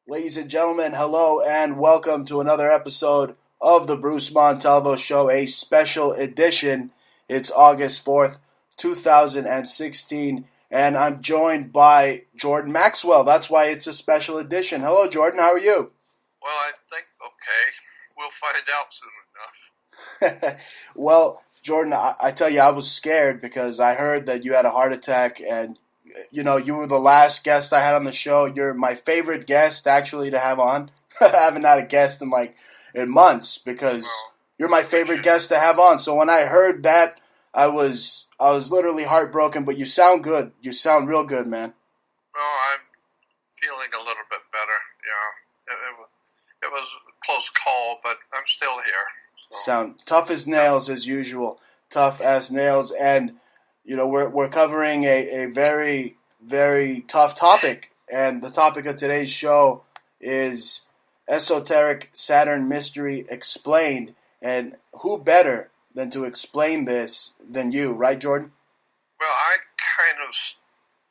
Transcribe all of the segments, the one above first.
Ladies and gentlemen, hello and welcome to another episode of the Bruce Montalvo Show, a special edition. It's August 4th, 2016, and I'm joined by Jordan Maxwell. That's why it's a special edition. Hello, Jordan. How are you? Well, I think, okay, we'll find out soon enough. Well, Jordan, I tell you, I was scared because I heard that you had a heart attack and you were the last guest I had on the show. You're my favorite guest actually to have on. I haven't had a guest in months because Well, you're my favorite guest to have on. So when I heard that, I was literally heartbroken. But you sound good. You sound real good, man. well, I'm feeling a little bit better. Yeah, it was a close call, but I'm still here. So. Sound tough as nails as usual. Tough as nails, and we're covering a very very tough topic, and the topic of today's show is esoteric Saturn mystery explained. And who better than to explain this than you, right, Jordan? Well,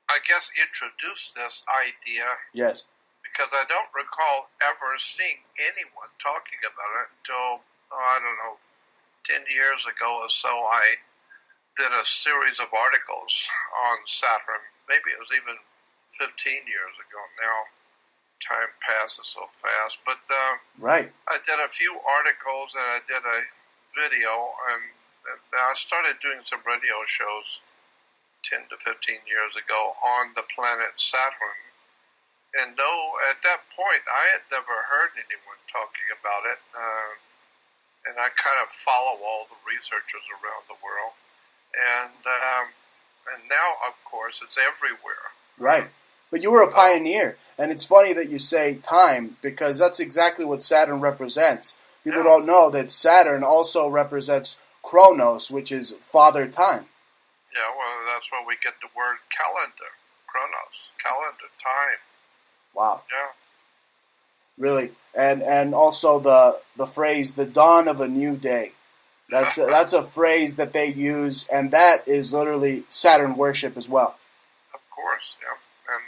I guess, introduced this idea Yes. because I don't recall ever seeing anyone talking about it until, I don't know, 10 years ago or so. I did a series of articles on Saturn. Maybe it was even 15 years ago now. Time passes so fast. But Right. I did a few articles and I did a video, and I started doing some radio shows 10 to 15 years ago on the planet Saturn. And no, at that point, I had never heard anyone talking about it. And I kind of follow all the researchers around the world. And now, of course, it's everywhere. Right. But you were a pioneer, and it's funny that you say time because that's exactly what Saturn represents. People don't know that Saturn also represents Chronos, which is Father Time. Yeah, well, that's where we get the word calendar, Chronos, calendar, time. Wow. Yeah. Really, and also the phrase "the dawn of a new day." That's a phrase that they use, and that is literally Saturn worship as well. Of course, yeah. And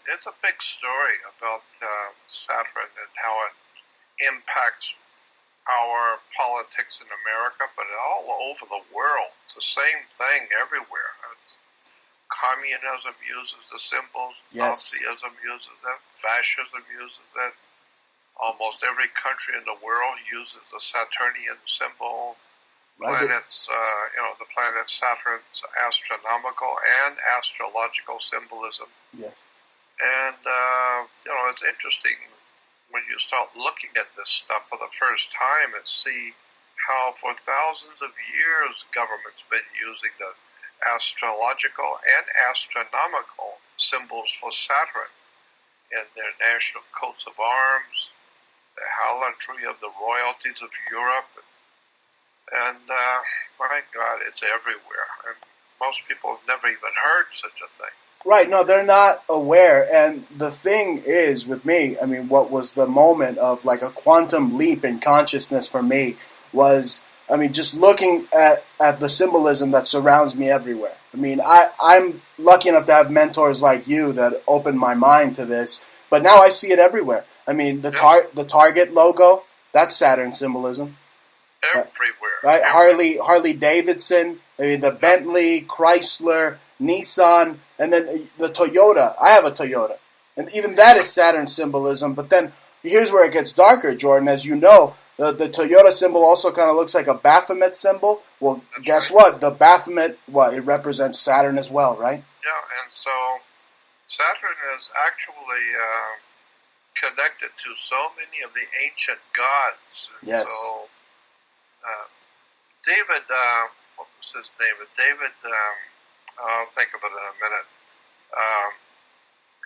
it's a big story about Saturn and how it impacts our politics in America, but all over the world. It's the same thing everywhere. Communism uses the symbols. Yes. Nazism uses it. Fascism uses it. Almost every country in the world uses the Saturnian symbol. Right. Planets, the planet Saturn's astronomical and astrological symbolism. Yes. And, it's interesting when you start looking at this stuff for the first time and see how for thousands of years government's been using the astrological and astronomical symbols for Saturn in their national coats of arms, the hallandry of the royalties of Europe, and my God, it's everywhere. And most people have never even heard such a thing. Right, no, they're not aware. And the thing is, with me, I mean, what was the moment of like a quantum leap in consciousness for me was, I mean, just looking at the symbolism that surrounds me everywhere. I mean, I'm lucky enough to have mentors like you that opened my mind to this, but now I see it everywhere. I mean, the Target logo, that's Saturn symbolism. Everywhere. Right? Harley Davidson, I mean, the Bentley, Chrysler, Nissan, and then the Toyota. I have a Toyota. And even that is Saturn symbolism. But then here's where it gets darker, Jordan. As you know, the Toyota symbol also kind of looks like a Baphomet symbol. Well, guess what? The Baphomet, it represents Saturn as well, right? Yeah, and so Saturn is actually connected to so many of the ancient gods. And yes. So David, what was his name? David, I'll think of it in a minute.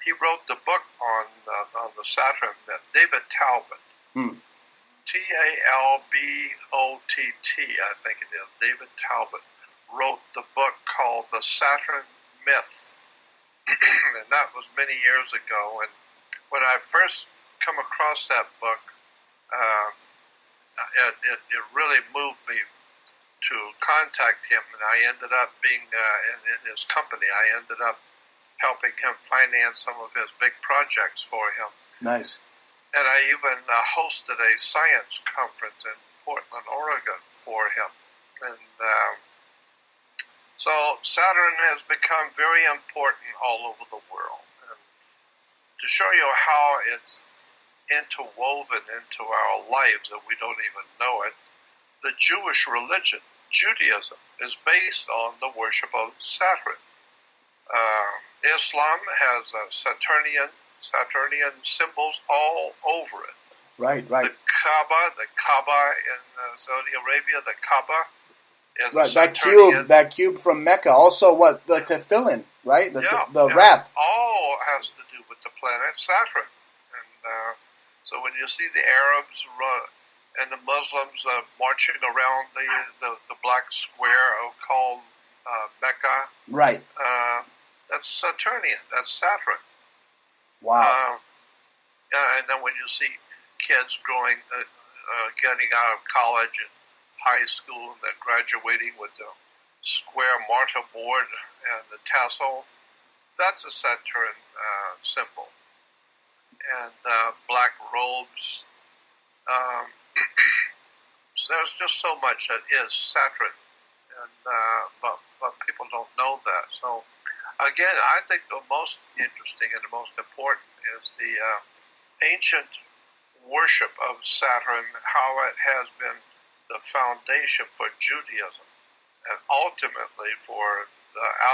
He wrote the book on the Saturn. David Talbot, Talbott, I think it is. David Talbot wrote the book called The Saturn Myth, and that was many years ago. And when I first come across that book, it really moved me to contact him, and I ended up being in his company. I ended up helping him finance some of his big projects for him. Nice. And I even hosted a science conference in Portland, Oregon for him. And so Saturn has become very important all over the world. And to show you how it's interwoven into our lives and we don't even know it, the Jewish religion, Judaism, is based on the worship of Saturn. Islam has Saturnian symbols all over it. Right. The Kaaba in Saudi Arabia, the Kaaba is right. Saturnian. That cube from Mecca. Also, what the tefillin, right? The wrap. All has to do with the planet Saturn. And so when you see the Arabs and the Muslims marching around the black square called Mecca, right? That's Saturnian. That's Saturn. Wow. And then when you see kids getting out of college and high school and then graduating with the square martyr board and the tassel, that's a Saturn symbol. And black robes. So there's just so much that is Saturn, and but people don't know that. So again, I think the most interesting and the most important is the ancient worship of Saturn, how it has been the foundation for Judaism, and ultimately for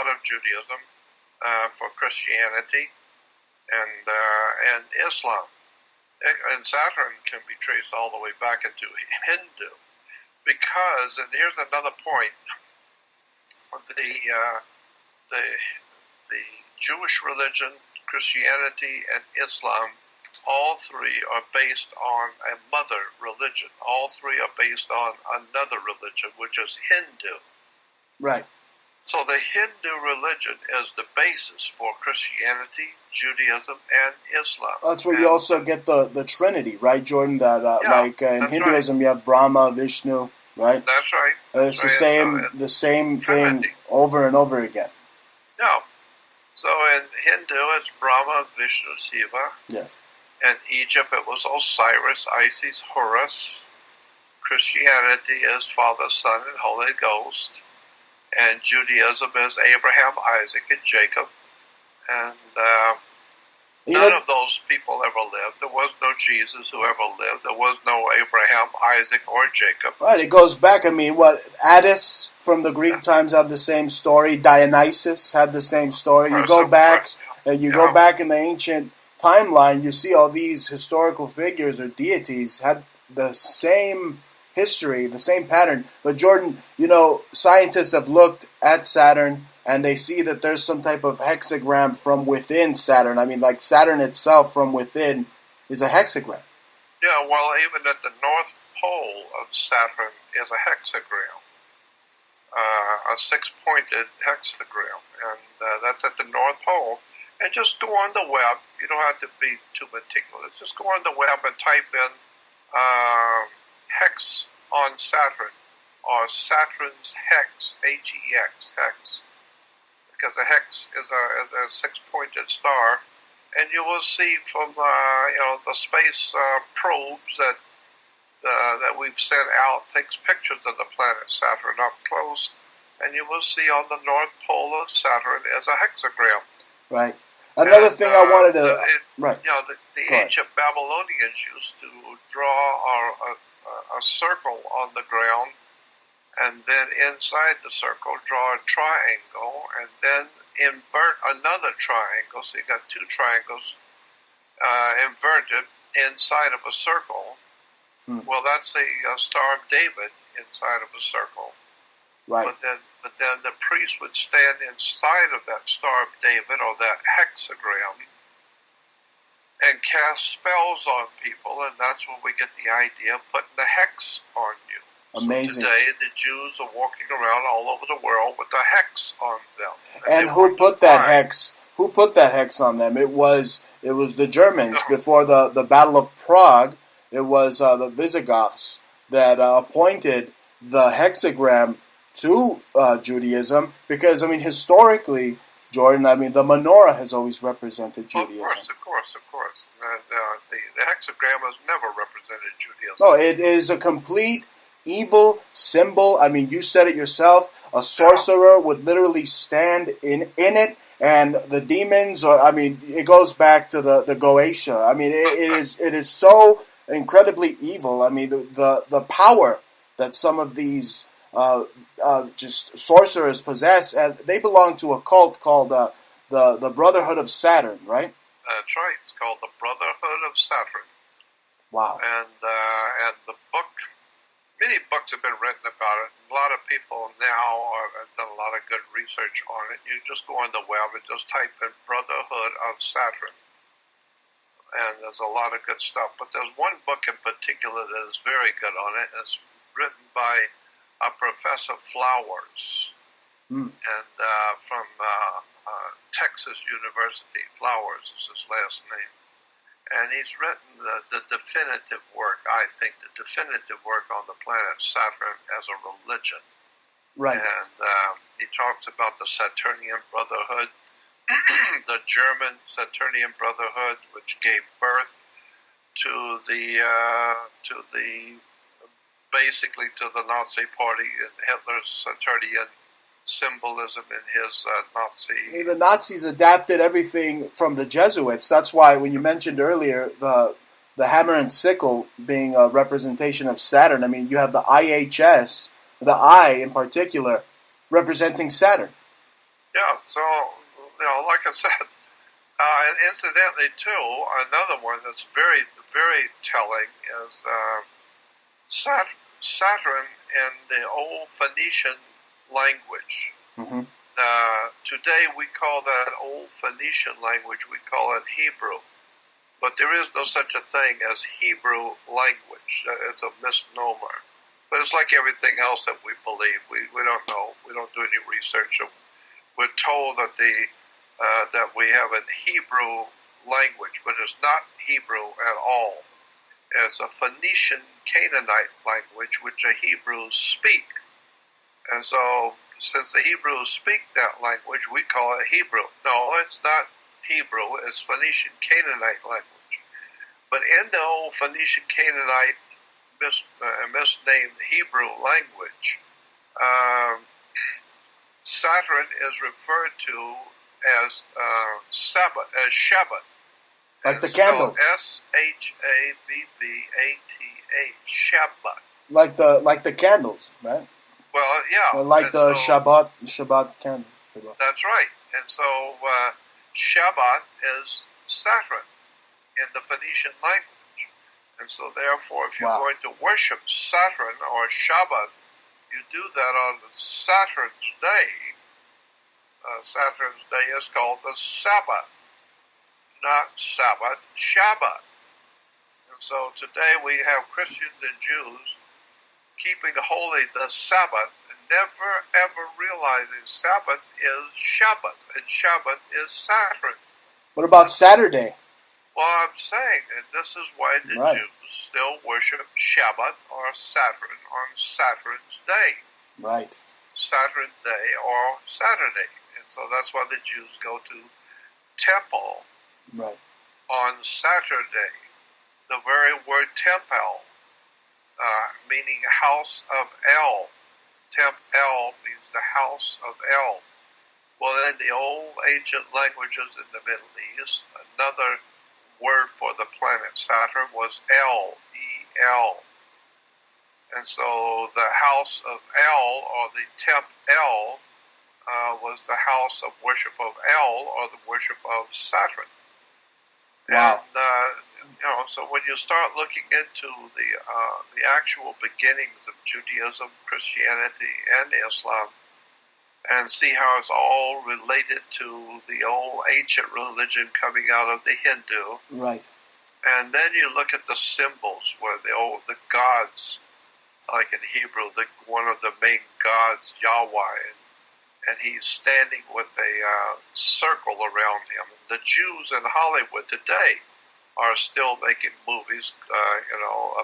out of Judaism, for Christianity and Islam. And Saturn can be traced all the way back into Hindu, because, and here's another point, the Jewish religion, Christianity, and Islam, all three are based on a mother religion. All three are based on another religion, which is Hindu. Right. So the Hindu religion is the basis for Christianity, Judaism, and Islam. That's where you also get the Trinity, right, Jordan? That in Hinduism, you have Brahma, Vishnu, right? That's right. It's the same thing over and over again. Yeah. So in Hindu, it's Brahma, Vishnu, Shiva. Yeah. In Egypt, it was Osiris, Isis, Horus. Christianity is Father, Son, and Holy Ghost. And Judaism is Abraham, Isaac, and Jacob. And none of those people ever lived. There was no Jesus who ever lived. There was no Abraham, Isaac, or Jacob. Right, it goes back. I mean, Attis from the Greek times had the same story. Dionysus had the same story. You go back, go back in the ancient timeline, you see all these historical figures or deities had the same history, the same pattern. But Jordan, scientists have looked at Saturn and they see that there's some type of hexagram from within Saturn. I mean, like Saturn itself from within is a hexagram. Yeah, well, even at the North Pole of Saturn is a hexagram, a six-pointed hexagram, and that's at the North Pole. And just go on the web. You don't have to be too meticulous. Just go on the web and type in hex on Saturn, or Saturn's hex, H-E-X, hex, because a hex is a six-pointed star, and you will see from the space probes that we've sent out takes pictures of the planet Saturn up close, and you will see on the North Pole of Saturn is a hexagram. Right. Another thing I wanted to... The ancient Babylonians used to draw a circle on the ground, and then inside the circle draw a triangle, and then invert another triangle. So you got two triangles inverted inside of a circle. Well, that's a Star of David inside of a circle. Right. But then the priest would stand inside of that Star of David, or that hexagram, and cast spells on people, and that's where we get the idea of putting the hex on you. Amazing. So today, the Jews are walking around all over the world with a hex on them. And who put that hex? Who put that hex on them? It was the Germans before the Battle of Prague. It was the Visigoths that appointed the hexagram to Judaism, because, I mean, historically, Jordan. I mean, the menorah has always represented Judaism. Of course. The hexagram has never represented Judaism. No, it is a complete evil symbol. I mean, you said it yourself. A sorcerer would literally stand in it, and the demons, or I mean, it goes back to the Goetia. I mean, it is so incredibly evil. I mean, the power that some of these just sorcerers possess, and they belong to a cult called the Brotherhood of Saturn, right? That's right. It's called the Brotherhood of Saturn. Wow. And the book, many books have been written about it. A lot of people now have done a lot of good research on it. You just go on the web and just type in Brotherhood of Saturn. And there's a lot of good stuff. But there's one book in particular that is very good on it. It's written by Professor Flowers. And from Texas University. Flowers is his last name. And he's written the definitive work, I think, the definitive work on the planet Saturn as a religion. Right. And he talks about the Saturnian Brotherhood, the German Saturnian Brotherhood, which gave birth to the basically to the Nazi Party and Hitler's Saturnian symbolism in his Nazi. The Nazis adapted everything from the Jesuits. That's why when you mentioned earlier the hammer and sickle being a representation of Saturn, I mean, you have the IHS, the I in particular, representing Saturn. Yeah, so, like I said, and incidentally, too, another one that's very, very telling is Saturn in the old Phoenician language. Mm-hmm. Today we call that old Phoenician language, we call it Hebrew. But there is no such a thing as Hebrew language. It's a misnomer. But it's like everything else that we believe. We don't know. We don't do any research. We're told that that we have a Hebrew language, but it's not Hebrew at all. It's a Phoenician Canaanite language which the Hebrews speak. And so, since the Hebrews speak that language, we call it Hebrew. No, it's not Hebrew. It's Phoenician Canaanite language. But in the old Phoenician Canaanite misnamed Hebrew language, Saturn is referred to as Sabbath, as Shabbat. Like the candles. Shabbath, Shabbat. Like the candles, right? Well, yeah. Like the Shabbat candle. Shabbat. That's right. And so Shabbat is Saturn in the Phoenician language. And so therefore, if you're going to worship Saturn or Shabbat, you do that on Saturn's day. Saturn's day is called the Sabbath. Not Sabbath, Shabbat. And so today we have Christians and Jews keeping holy the Sabbath, and never ever realizing Sabbath is Shabbat, and Shabbat is Saturn. What about Saturday? Well, I'm saying that this is why the Jews still worship Shabbat or Saturn on Saturn's day. Right. Saturn day or Saturday. And so that's why the Jews go to temple on Saturday. The very word temple, meaning house of El. Temp El means the house of El. Well, in the old ancient languages in the Middle East, another word for the planet Saturn was El, E-L. And so the house of El, or the Temp El, was the house of worship of El, or the worship of Saturn. Wow. And, so when you start looking into the actual beginnings of Judaism, Christianity, and Islam, and see how it's all related to the old ancient religion coming out of the Hindu. Right. And then you look at the symbols where the gods, like in Hebrew, one of the main gods, Yahweh, and he's standing with a circle around him. The Jews in Hollywood today are still making movies,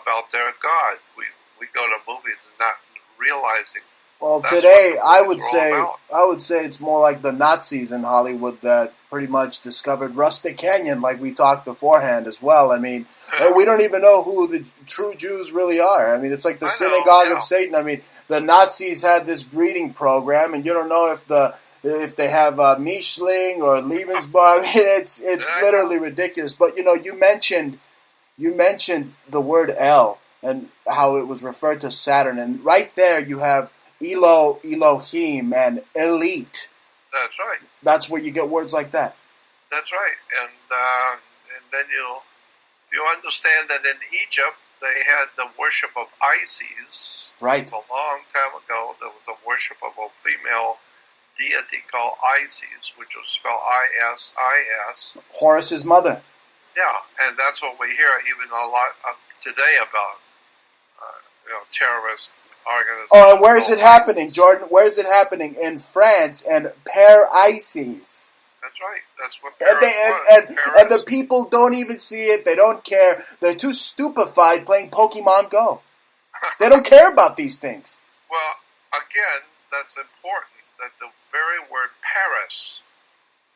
about their God. We go to movies and not realizing Well, That's today what the movies are all about. I would say it's more like the Nazis in Hollywood that pretty much discovered Rustic Canyon, like we talked beforehand as well. I mean, we don't even know who the true Jews really are. I mean, it's like the synagogue of Satan. I mean, the Nazis had this breeding program, and you don't know if they have Mischling or Lebensborn. I mean, it's literally ridiculous. But you mentioned the word El and how it was referred to Saturn, and right there you have Elohim, and elite. That's right. That's where you get words like that. That's right. And then you understand that in Egypt they had the worship of Isis. Right. A long time ago, there was the worship of a female deity called Isis, which was spelled I-S-I-S. Horus's mother. Yeah, and that's what we hear even a lot today about terrorist organizations. Oh, and where is it happening, Jordan? Where is it happening? In France and Isis. That's right. That's what Paris was. And the people don't even see it. They don't care. They're too stupefied playing Pokemon Go. They don't care about these things. Well, again, that's important. That the very word Paris,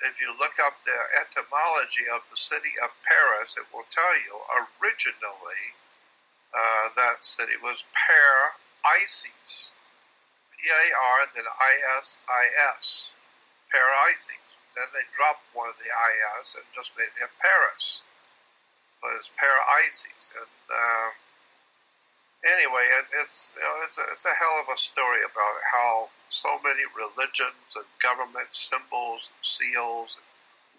if you look up the etymology of the city of Paris, it will tell you originally that city was Isis. P-A-R, then I-S-I-S. Isis. Then they dropped one of the I-S and just made it Paris. But it's Isis. And anyway, it's a hell of a story about how so many religions and government symbols and seals and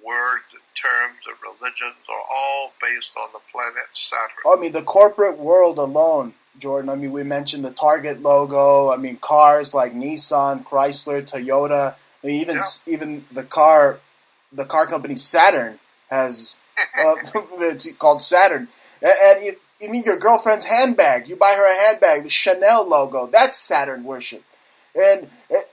words and terms and religions are all based on the planet Saturn. I mean, the corporate world alone, Jordan. I mean, we mentioned the Target logo. I mean, cars like Nissan, Chrysler, Toyota. I mean, even the car company Saturn has it's called Saturn. And even your girlfriend's handbag, you buy her a handbag, the Chanel logo, that's Saturn worship. And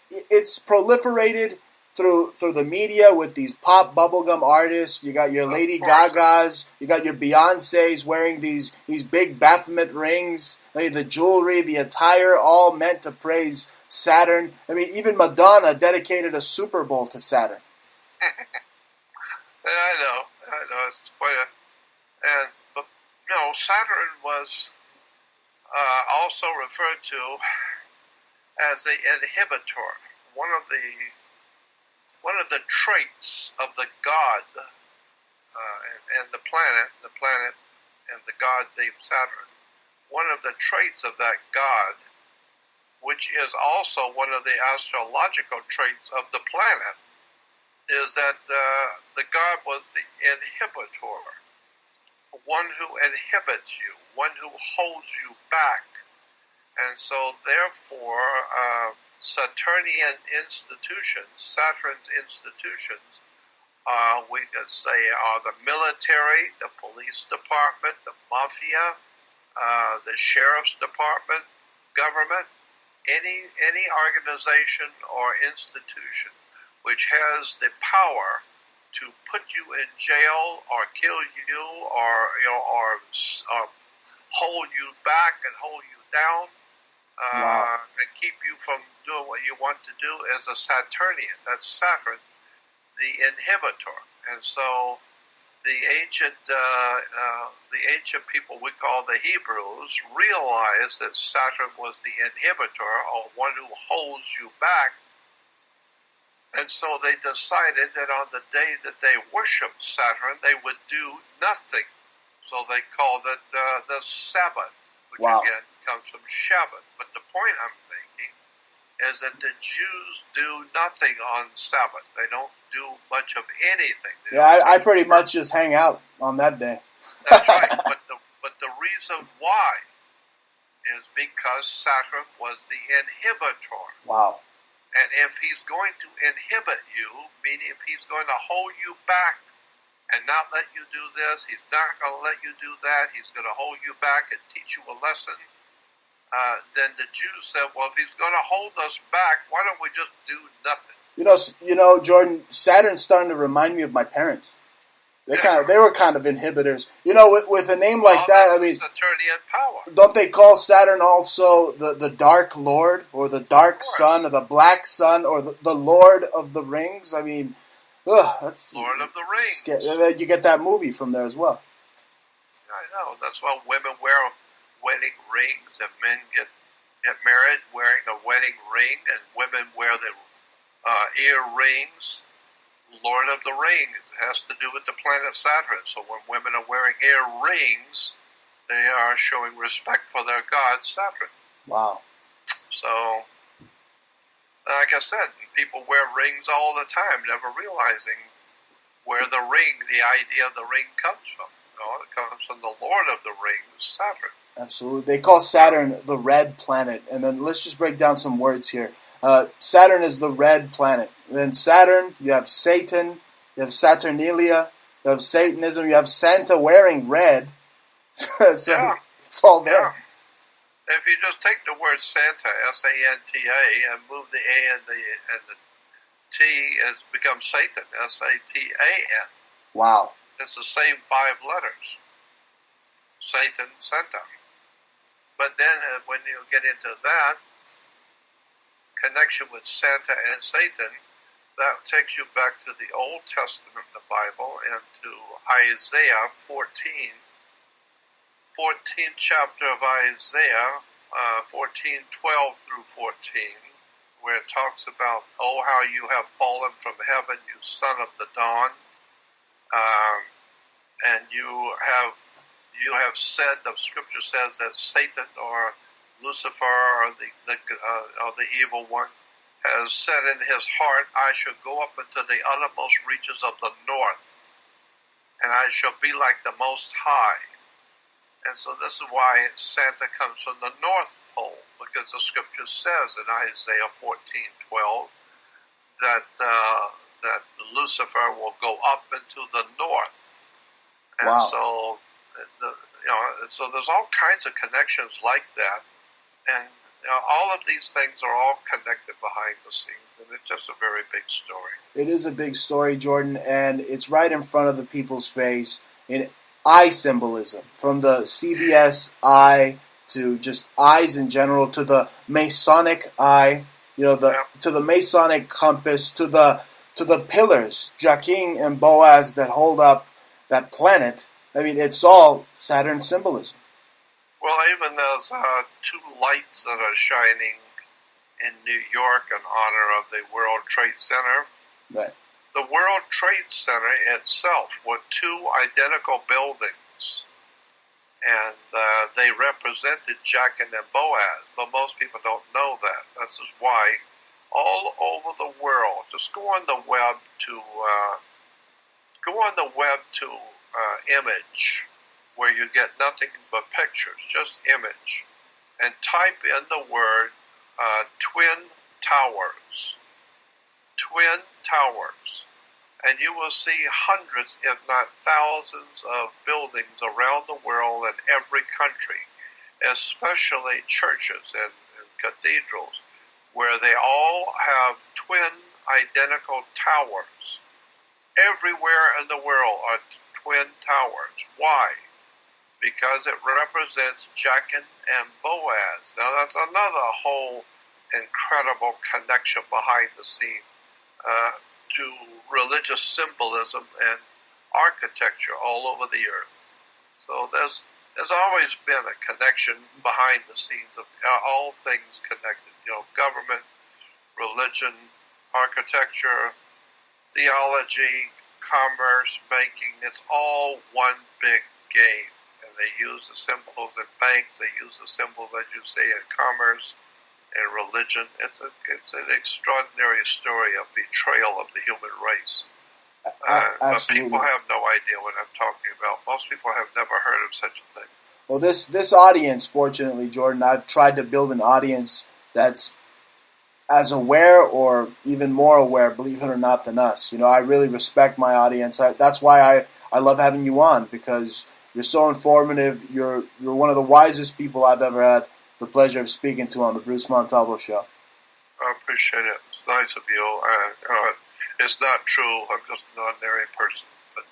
it's proliferated through the media with these pop bubblegum artists. You got your Lady Gagas, you got your Beyoncés wearing these big Baphomet rings. I mean, the jewelry, the attire, all meant to praise Saturn. I mean, even Madonna dedicated a Super Bowl to Saturn. I know. It's quite but Saturn was also referred to as the inhibitor. One of the traits of the god and the planet and the god named Saturn. One of the traits of that god, which is also one of the astrological traits of the planet, is that the god was the inhibitor, one who inhibits you, one who holds you back. And so therefore, Saturnian institutions, Saturn's institutions, we could say are the military, the police department, the mafia, the sheriff's department, government, any organization or institution which has the power to put you in jail or kill you or hold you back and hold you down. And keep you from doing what you want to do as a Saturnian. That's Saturn, the inhibitor. And so the ancient people we call the Hebrews realized that Saturn was the inhibitor, or one who holds you back. And so they decided that on the day that they worshiped Saturn, they would do nothing. So they called it the Sabbath, which again comes from Shabbat. But the point I'm making is that the Jews do nothing on Sabbath. They don't do much of anything. I pretty much just hang out on that day. That's right. But the reason why is because Saturn was the inhibitor. Wow. And if he's going to inhibit you, meaning if he's going to hold you back and not let you do this, he's not going to let you do that, he's going to hold you back and teach you a lesson, then the Jews said, well, if he's going to hold us back, why don't we just do nothing? You know, Jordan, Saturn's starting to remind me of my parents. They were kind of inhibitors. You know, with a name like that, I mean, Saturnian power. Don't they call Saturn also the Dark Lord, or the Dark Sun, or the Black Sun, or the Lord of the Rings? I mean, that's Lord of the Rings. You get that movie from there as well. I know. That's why women wear wedding rings, and men get married wearing a wedding ring, and women wear the earrings. Lord of the Rings has to do with the planet Saturn. So when women are wearing earrings, they are showing respect for their god Saturn. Wow. So, like I said, people wear rings all the time, never realizing where the idea of the ring comes from. You know, it comes from the Lord of the Rings, Saturn. Absolutely. They call Saturn the red planet. And then let's just break down some words here. Saturn is the red planet. Then Saturn, you have Satan, you have Saturnalia, you have Satanism, you have Santa wearing red. So it's all there. Yeah. If you just take the word Santa, S-A-N-T-A, and move the A and the T, it becomes Satan, S-A-T-A-N. Wow. It's the same 5 letters. Satan, Santa. But then when you get into that connection with Santa and Satan, that takes you back to the Old Testament, the Bible, and to Isaiah 14. 14th chapter of Isaiah, 14:12 through 14, where it talks about, oh, how you have fallen from heaven, you son of the dawn, and you have said, the scripture says that Satan or Lucifer or the evil one has said in his heart, I shall go up into the uttermost reaches of the north, and I shall be like the Most High. And so this is why Santa comes from the North Pole, because the scripture says in Isaiah 14:12 that Lucifer will go up into the north. And wow. So there's all kinds of connections like that, and all of these things are all connected behind the scenes, and it's just a very big story. It is a big story, Jordan, and it's right in front of the people's face in eye symbolism, from the CBS eye to just eyes in general, to the Masonic eye, to the Masonic compass, to the pillars, Jachin and Boaz, that hold up that planet. I mean, it's all Saturn symbolism. Well, even those 2 lights that are shining in New York in honor of the World Trade Center. Right. The World Trade Center itself were 2 identical buildings, and they represented Jachin and Boaz, but most people don't know that. This is why all over the world, just go on the web to image, where you get nothing but pictures, just image, and type in the word Twin Towers. Twin Towers. And you will see hundreds, if not thousands, of buildings around the world in every country, especially churches and cathedrals, where they all have twin identical towers. Everywhere in the world are twin towers. Why? Because it represents Jachin and Boaz. Now that's another whole incredible connection behind the scene to religious symbolism and architecture all over the earth. So there's always been a connection behind the scenes of all things connected. Government, religion, architecture, theology, commerce, banking. It's all one big game. And they use the symbols in banks. They use the symbols, as you say, in commerce and religion. It's an extraordinary story of betrayal of the human race. But people have no idea what I'm talking about. Most people have never heard of such a thing. Well, this audience, fortunately, Jordan, I've tried to build an audience that's as aware or even more aware, believe it or not, than us. I really respect my audience. That's why I love having you on, because you're so informative. You're one of the wisest people I've ever had the pleasure of speaking to on the Bruce Montalvo Show. I appreciate it. It's nice of you. It's not true. I'm just an ordinary person. But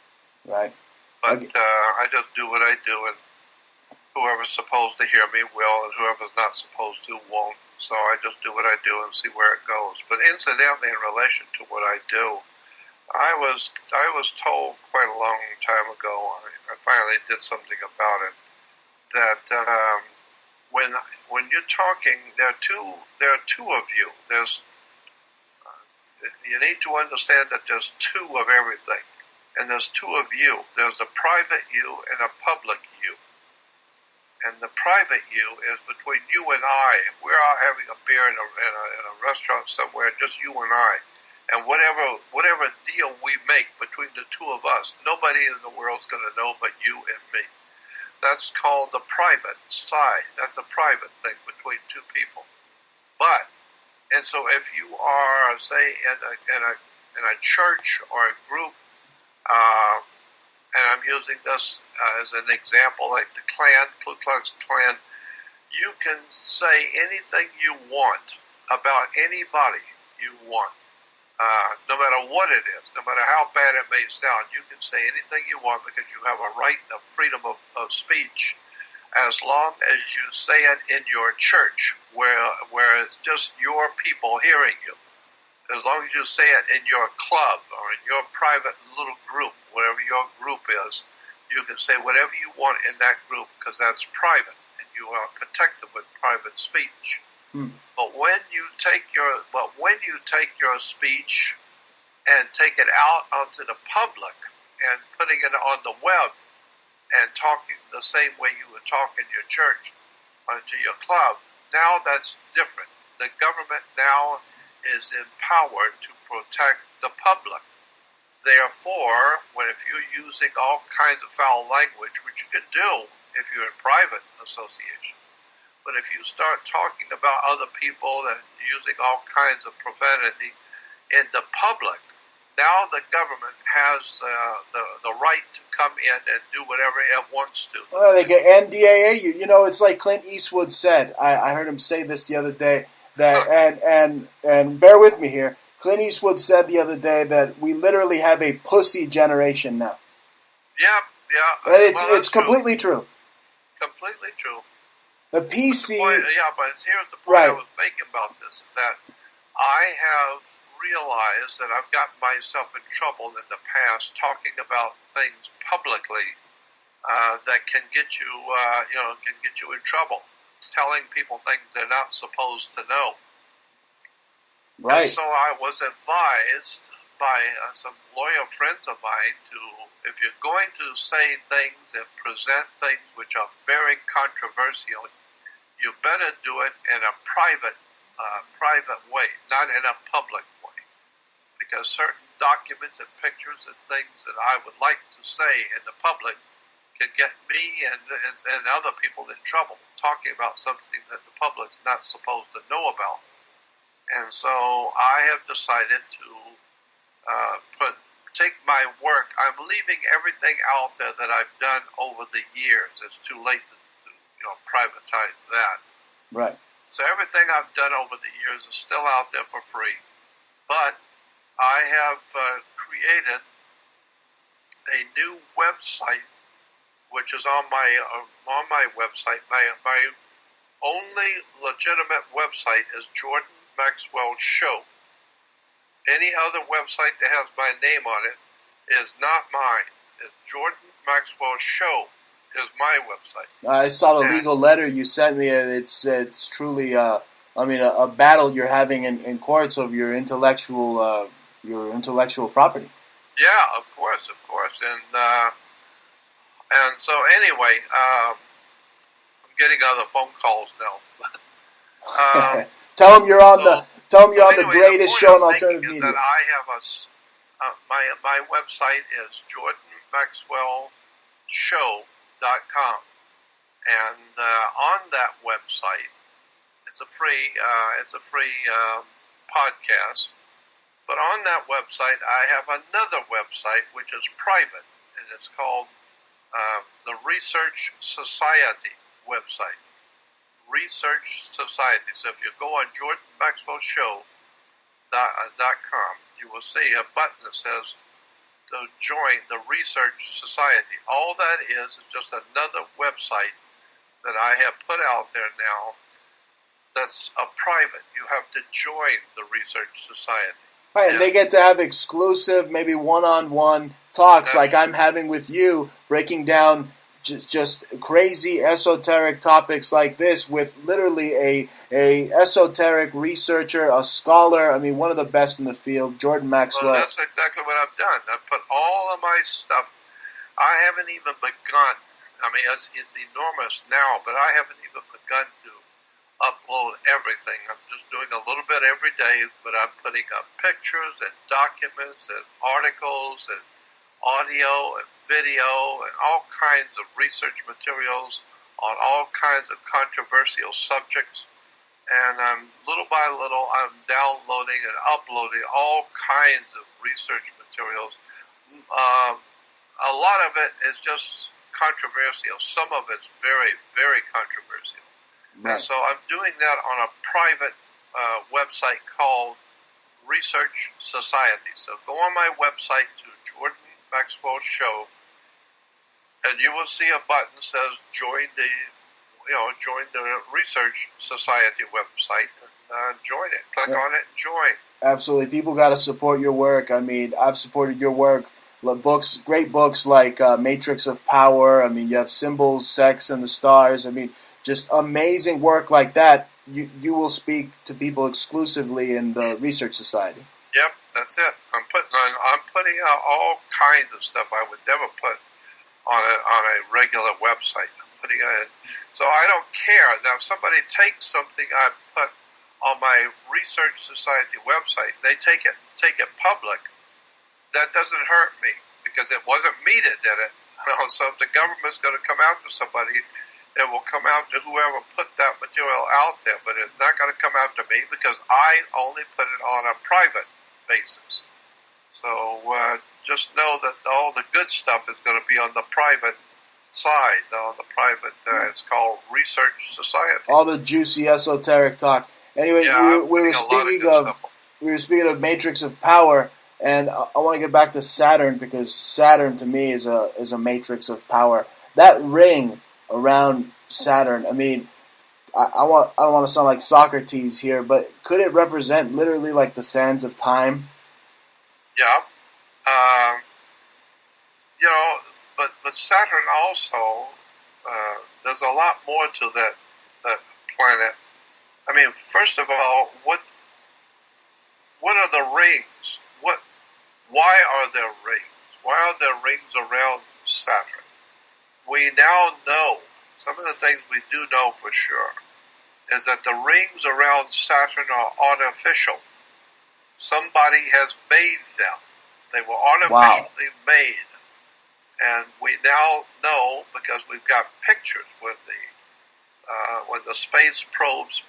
Right. But I just do what I do, and whoever's supposed to hear me will, and whoever's not supposed to won't. So I just do what I do and see where it goes. But incidentally, in relation to what I do, I was told quite a long time ago. I finally did something about it. That when you're talking, there are two of you. You need to understand that there's two of everything, and there's two of you. There's a private you and a public you. And the private you is between you and I. If we're out having a beer in a restaurant somewhere, just you and I, and whatever deal we make between the two of us, nobody in the world's going to know but you and me. That's called the private side. That's a private thing between two people. And so if you are, say, in a church or a group, and I'm using this as an example, like the Klan, Ku Klux Klan, you can say anything you want about anybody you want, no matter what it is, no matter how bad it may sound. You can say anything you want because you have a right of freedom of speech, as long as you say it in your church, where it's just your people hearing you. As long as you say it in your club or in your private little group, whatever your group is, you can say whatever you want in that group because that's private and you are protected with private speech. But when you take your speech and take it out onto the public and putting it on the web and talking the same way you would talk in your church or to your club, now that's different. The government now is empowered to protect the public. Therefore, if you're using all kinds of foul language, which you can do if you're in private association, but if you start talking about other people and using all kinds of profanity in the public, now the government has the right to come in and do whatever it wants to. Well, they get NDAA you. You know, it's like Clint Eastwood said. I heard him say this the other day. That and bear with me here. Clint Eastwood said the other day that we literally have a pussy generation now. Yeah. And it's completely true. Completely true. The PC. But here's the point I was making about this: that I have realized that I've gotten myself in trouble in the past talking about things publicly that can get you, in trouble. Telling people things they're not supposed to know. Right. And so I was advised by some lawyer friends of mine if you're going to say things and present things which are very controversial, you better do it in a private way, not in a public way. Because certain documents and pictures and things that I would like to say in the public can get me and other people in trouble, talking about something that the public's not supposed to know about. And so I have decided to take my work. I'm leaving everything out there that I've done over the years. It's too late to privatize that. Right. So everything I've done over the years is still out there for free. But I have created a new website, which is on my website. My only legitimate website is Jordan Maxwell Show. Any other website that has my name on it is not mine. It's Jordan Maxwell Show is my website. I saw the legal letter you sent me. It's truly a battle you're having in courts of your intellectual property. Yeah, of course, and so anyway, I'm getting other phone calls now. Tell them you're on the greatest show on alternative media. That I have my website is jordanmaxwellshow.com, and on that website, it's a free podcast. But on that website, I have another website which is private, and it's called the Research Society website. Research Society. So if you go on JordanMaxwellShow.com, you will see a button that says to join the Research Society. All that is just another website that I have put out there now that's a private. You have to join the Research Society. Right, and they get to have exclusive, maybe one-on-one talks like I'm having with you, breaking down just crazy esoteric topics like this with literally a esoteric researcher, a scholar. I mean, one of the best in the field, Jordan Maxwell. Well, that's exactly what I've done. I've put all of my stuff. I haven't even begun. I mean, it's enormous now, but I haven't even begun to upload everything. I'm just doing a little bit every day, but I'm putting up pictures and documents and articles and audio and video and all kinds of research materials on all kinds of controversial subjects. And little by little, I'm downloading and uploading all kinds of research materials. A lot of it is just controversial. Some of it's very, very controversial. Right. And so I'm doing that on a private website called Research Society. So go on my website to Jordan Maxwell Show, and you will see a button that says join the Research Society website, and join it. Click on it and join. Absolutely. People got to support your work. I mean, I've supported your work. Books, great books like Matrix of Power. I mean, you have Symbols, Sex, and the Stars. I mean, just amazing work like that. You will speak to people exclusively in the Research Society. Yep, that's it. I'm putting out all kinds of stuff I would never put on a regular website. I'm putting it in. So I don't care. Now, if somebody takes something I put on my Research Society website, they take it public. That doesn't hurt me because it wasn't me that did it. So if the government's going to come out to somebody, it will come out to whoever put that material out there, but it's not going to come out to me because I only put it on a private basis. So just know that all the good stuff is going to be on the private side, on the private, it's called Research Society. All the juicy esoteric talk. Anyway, we were speaking of Matrix of Power, and I want to get back to Saturn because Saturn to me is a matrix of power. That ring around Saturn, I mean, I don't want to sound like Socrates here, but could it represent literally like the sands of time? Yeah. But Saturn also, there's a lot more to that planet. I mean, first of all, what are the rings? Why are there rings? Why are there rings around Saturn? We now know, some of the things we do know for sure, is that the rings around Saturn are artificial. Somebody has made them. They were artificially made. And we now know, because we've got pictures when the space probes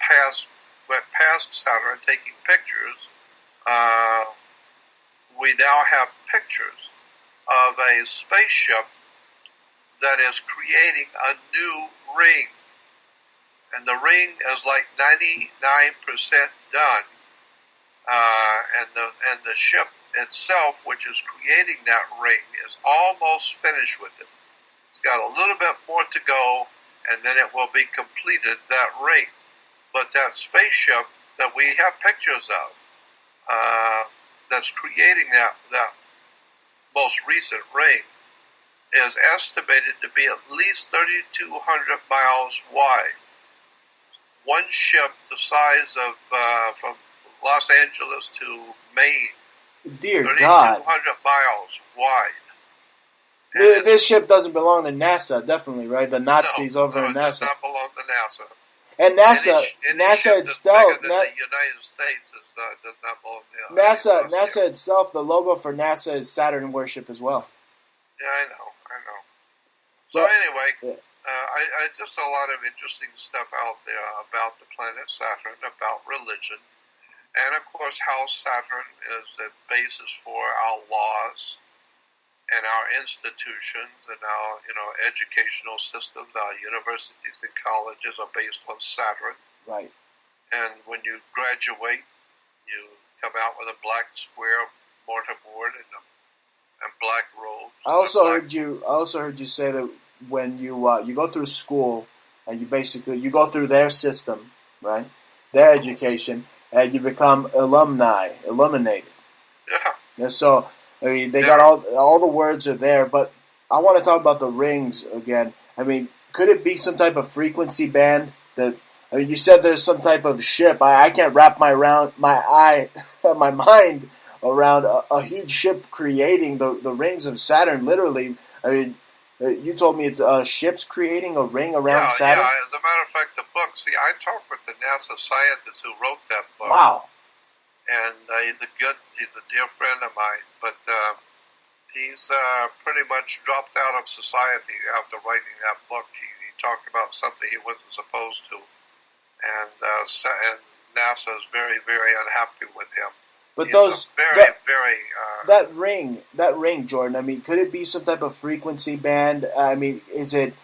went past Saturn taking pictures, we now have pictures of a spaceship that is creating a new ring. And the ring is like 99% done. And the ship itself, which is creating that ring, is almost finished with it. It's got a little bit more to go, and then it will be completed, that ring. But that spaceship that we have pictures of, that's creating that most recent ring, is estimated to be at least 3,200 miles wide. One ship the size of from Los Angeles to Maine. Dear God. 3,200 miles wide. This ship doesn't belong to NASA, definitely, right? The Nazis over in NASA. It does not belong to NASA. And NASA itself, the United States does not belong to NASA itself, the logo for NASA is Saturn worship as well. Yeah, I know. So anyway, I just a lot of interesting stuff out there about the planet Saturn, about religion, and of course how Saturn is the basis for our laws and our institutions and our educational systems. Our universities and colleges are based on Saturn. Right. And when you graduate, you come out with a black square mortarboard and and black robes. I also heard you say that when you go through school and you go through their system, right? Their education, and you become illuminated. Yeah. And so I mean, they got all the words are there, but I want to talk about the rings again. I mean, could it be some type of frequency band that? I mean, you said there's some type of ship. I can't wrap my mind around a huge ship creating the rings of Saturn. Literally, I mean, you told me it's ships creating a ring around Saturn. Yeah. As a matter of fact, the book. See, I talked with the NASA scientist who wrote that book. Wow. And he's a dear friend of mine, but he's pretty much dropped out of society after writing that book. He talked about something he wasn't supposed to, and NASA is very, very unhappy with him. But he's that ring, Jordan. I mean, could it be some type of frequency band? I mean, is it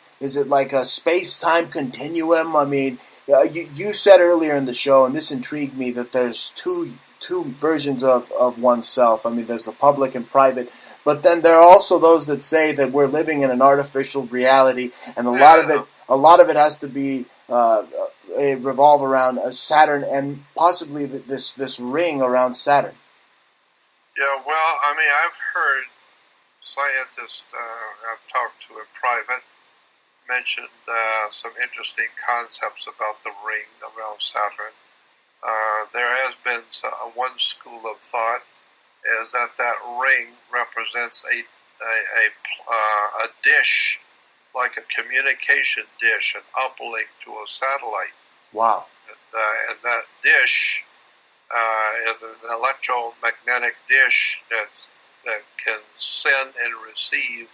like a space-time continuum? I mean, you said earlier in the show, and this intrigued me, that there's two versions of oneself. I mean, there's the public and private, but then there are also those that say that we're living in an artificial reality, and a lot of it has to be revolve around Saturn and possibly this ring around Saturn. Yeah, well, I mean, I've heard scientists I've talked to in private mentioned some interesting concepts about the ring around Saturn. There has been one school of thought is that ring represents a dish, like a communication dish, an uplink to a satellite. Wow. And that dish is an electromagnetic dish that can send and receive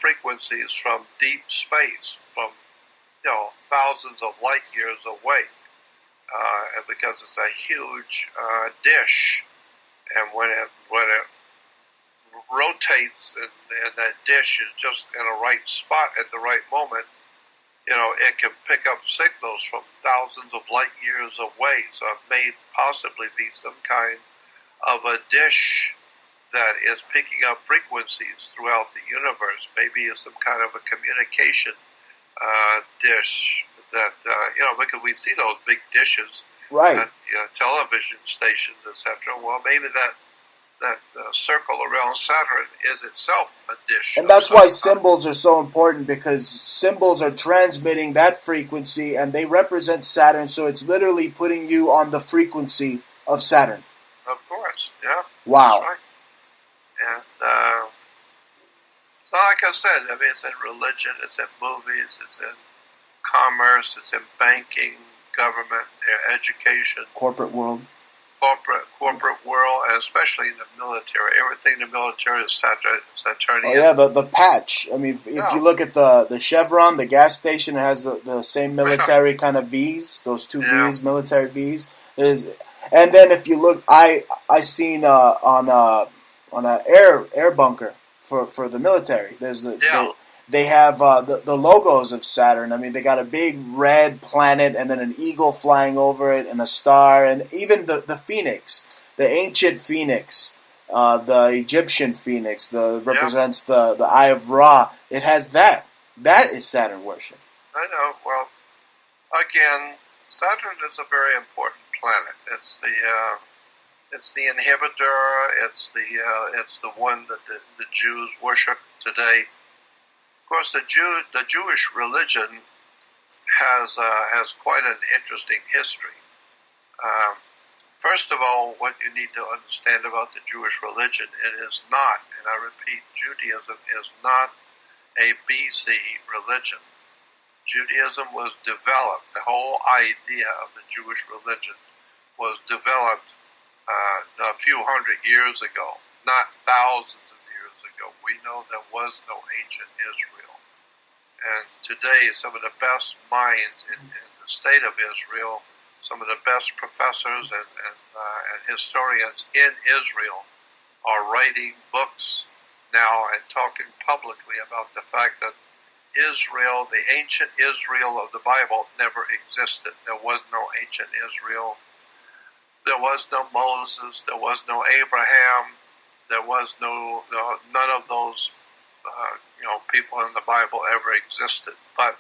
frequencies from deep space, from thousands of light years away, because it's a huge dish, and when it rotates and that dish is just in a right spot at the right moment, it can pick up signals from thousands of light years away. So it may possibly be some kind of a dish that is picking up frequencies throughout the universe. Maybe it's some kind of a communication dish that, because we see those big dishes right at television stations, etc. Well, maybe that circle around Saturn is itself a dish. And that's why symbols are so important, because symbols are transmitting that frequency and they represent Saturn, so it's literally putting you on the frequency of Saturn. Of course, yeah. Wow. That's right. And so like I said, I mean, it's in religion, it's in movies, it's in commerce, it's in banking, government, education. Corporate world, and especially in the military. Everything in the military is Saturnian. Oh yeah, the patch. I mean, if you look at the chevron, the gas station, it has the same military kind of V's. Those two V's, military V's. And then if you look, I seen on an air bunker for the military. There's they have the logos of Saturn. I mean, they got a big red planet and then an eagle flying over it and a star, and even the phoenix, the ancient phoenix, the Egyptian phoenix, represents the Eye of Ra. It has that. That is Saturn worship. I know. Well, again, Saturn is a very important planet. It's the inhibitor. It's the one that the Jews worship today. Of course, the Jewish religion has quite an interesting history. First of all, what you need to understand about the Jewish religion, it is not, and I repeat, Judaism is not a BC religion. Judaism was developed, the whole idea of the Jewish religion was developed a few hundred years ago, not thousands of years ago. We know there was no ancient Israel. And today, some of the best minds in the state of Israel, some of the best professors and historians in Israel are writing books now and talking publicly about the fact that Israel, the ancient Israel of the Bible, never existed. There was no ancient Israel. There was no Moses. There was no Abraham. there was none of those people in the Bible ever existed. But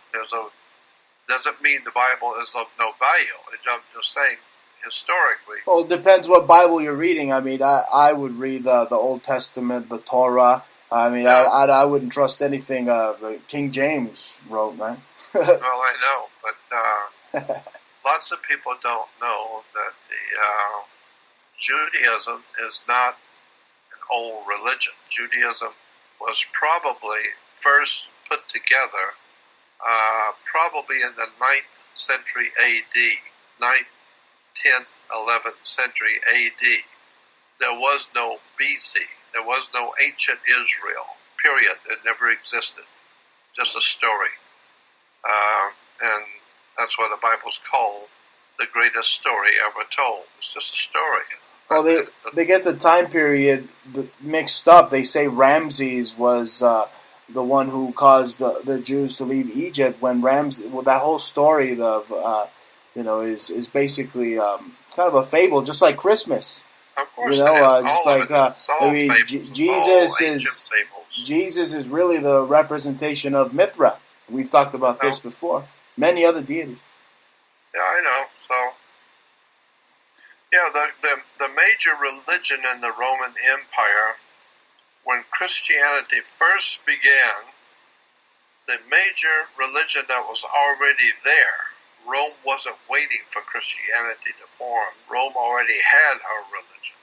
doesn't mean the Bible is of no value. I'm just saying historically. Well, it depends what Bible you're reading. I mean, I would read the Old Testament, the Torah. I mean, Yeah. I wouldn't trust anything the King James wrote, man. Well, I know, but lots of people don't know that the Judaism is not an old religion. Judaism was probably first put together probably in the 9th century A.D., 9th, 10th, 11th century A.D. There was no B.C., there was no ancient Israel, period. It never existed. Just a story. And that's why the Bible's called the greatest story ever told. It's just a story. Well, they get the time period mixed up. They say Ramses was the one who caused the Jews to leave Egypt. When that whole story is basically kind of a fable, just like Christmas. Of course, Just like Jesus is really the representation of Mithra. We've talked about this before. Many other deities. Yeah, I know. So, yeah, the major religion in the Roman Empire, when Christianity first began, the major religion that was already there, Rome wasn't waiting for Christianity to form. Rome already had her religion.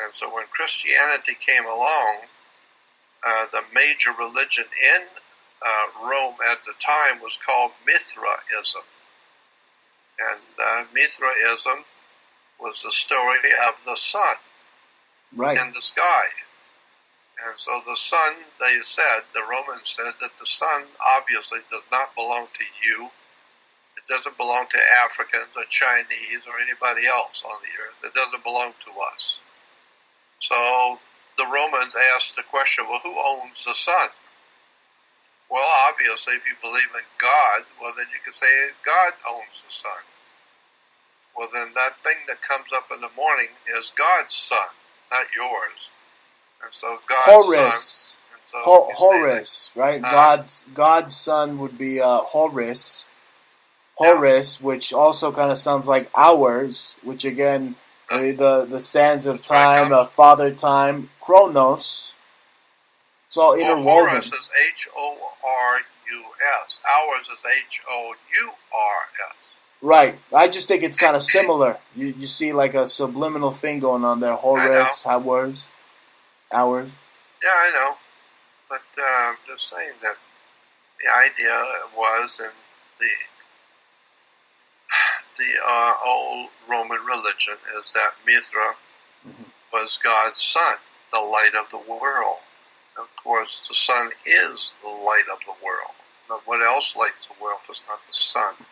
And so when Christianity came along, the major religion in Rome at the time was called Mithraism. And Mithraism was the story of the sun in the sky. And so the sun, the Romans said that the sun obviously does not belong to you. It doesn't belong to Africans or Chinese or anybody else on the earth. It doesn't belong to us. So the Romans asked the question, well, who owns the sun? Well, obviously, if you believe in God, well, then you can say God owns the sun. Well, then that thing that comes up in the morning is God's sun, not yours. And so God's son. Horus, right? God's son would be Horus. Horus, which also kind of sounds like hours, which again, the sands of time, father time, Chronos. It's all interwoven. Horus is H-O-R-U-S. Hours is H-O-U-R-S. Right. I just think it's kind of similar. You see like a subliminal thing going on there. Horus, hours. Yeah, I know. But I'm just saying that the idea was in the old Roman religion is that Mithra was God's son, the light of the world. Of course, the sun is the light of the world. Now, what else lights the world if it's not the sun?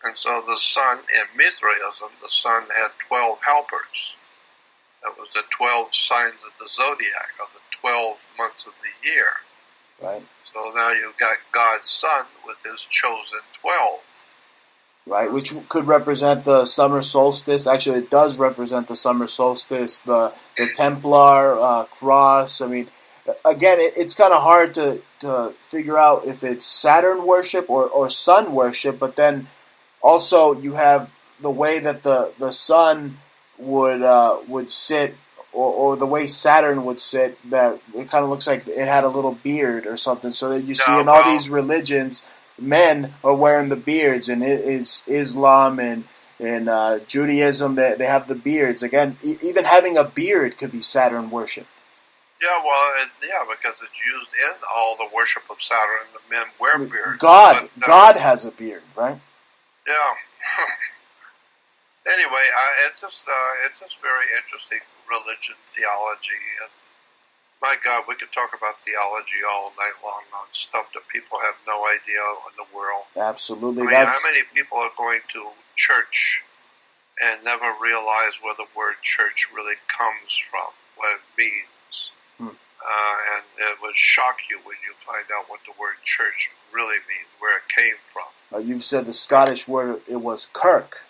And so the sun, in Mithraism, the sun had 12 helpers. That was the 12 signs of the zodiac, of the 12 months of the year. Right. So now you've got God's son with his chosen 12. Right, which could represent the summer solstice. Actually, it does represent the summer solstice, the Templar cross. I mean, again, it's kind of hard to figure out if it's Saturn worship or sun worship, but then also you have the way that the sun would sit, or the way Saturn would sit, that it kind of looks like it had a little beard or something, so that you see in all these religions, men are wearing the beards, and it is Islam and Judaism, they have the beards. Again, even having a beard could be Saturn worship. Yeah, well, because it's used in all the worship of Saturn. The men wear beards. God has a beard, right? Yeah. Anyway, it's just very interesting religion, theology, and my God, we could talk about theology all night long on stuff that people have no idea in the world. Absolutely. I mean, how many people are going to church and never realize where the word church really comes from, what it means? And it would shock you when you find out what the word church really means, where it came from. You've said the Scottish word, it was kirk.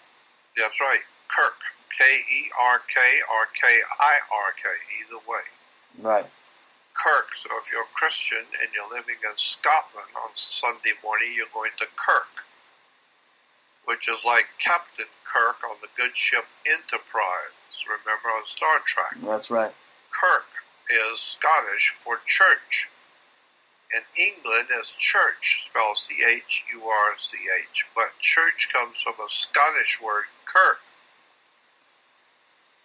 Yeah, that's right, kirk, K-E-R-K or K-I-R-K, either way. Right. Kirk. So if you're a Christian and you're living in Scotland on Sunday morning, you're going to Kirk, which is like Captain Kirk on the good ship Enterprise. Remember on Star Trek? That's right. Kirk is Scottish for church. In England, is church, spelled C-H-U-R-C-H. But church comes from a Scottish word, Kirk.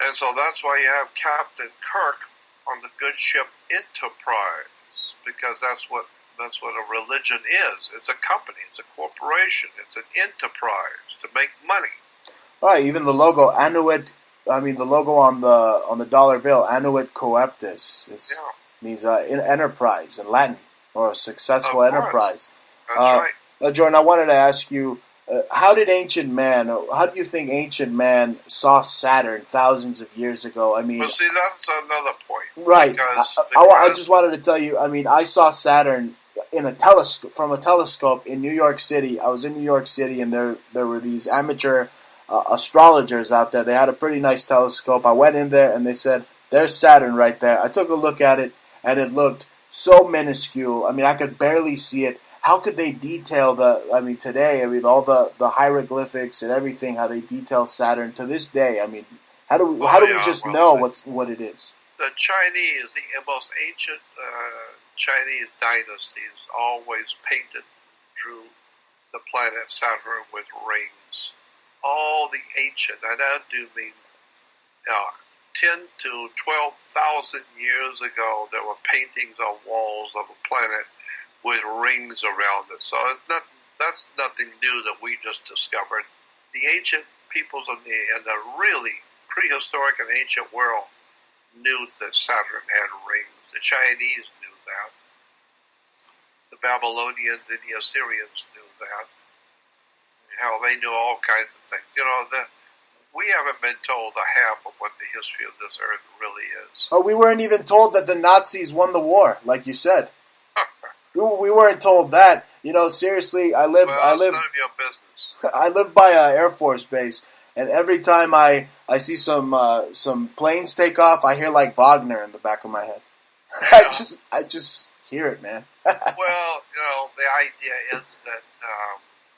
And so that's why you have Captain Kirk on the good ship Enterprise, because that's what a religion is. It's a company, it's a corporation, it's an enterprise to make money. Right, even the logo, the logo on the dollar bill, Annuit Coeptus, means enterprise in Latin, or a successful enterprise. That's right. Jordan, I wanted to ask you, how do you think ancient man saw Saturn thousands of years ago? I mean, well, see, that's another point. Right. Because I just wanted to tell you, I mean, I saw Saturn from a telescope in New York City. I was in New York City, and there were these amateur astrologers out there. They had a pretty nice telescope. I went in there, and they said, "There's Saturn right there." I took a look at it, and it looked so minuscule. I mean, I could barely see it. How could they detail today, all the hieroglyphics and everything, how they detail Saturn to this day? I mean, how do we know what it is? The Chinese, the most ancient Chinese dynasties always drew the planet Saturn with rings. All the ancient, and I do mean 10 to 12,000 years ago, there were paintings on walls of a planet with rings around it. So that's nothing new that we just discovered. The ancient peoples in the really prehistoric and ancient world knew that Saturn had rings. The Chinese knew that. The Babylonians and the Assyrians knew that. Hell, they knew all kinds of things. We haven't been told the half of what the history of this earth really is. Oh, we weren't even told that the Nazis won the war, like you said. We weren't told that. Seriously, I live. None of your business. I live by an Air Force base, and every time I see some planes take off, I hear like Wagner in the back of my head. Yeah. I just hear it, man. Well, the idea is that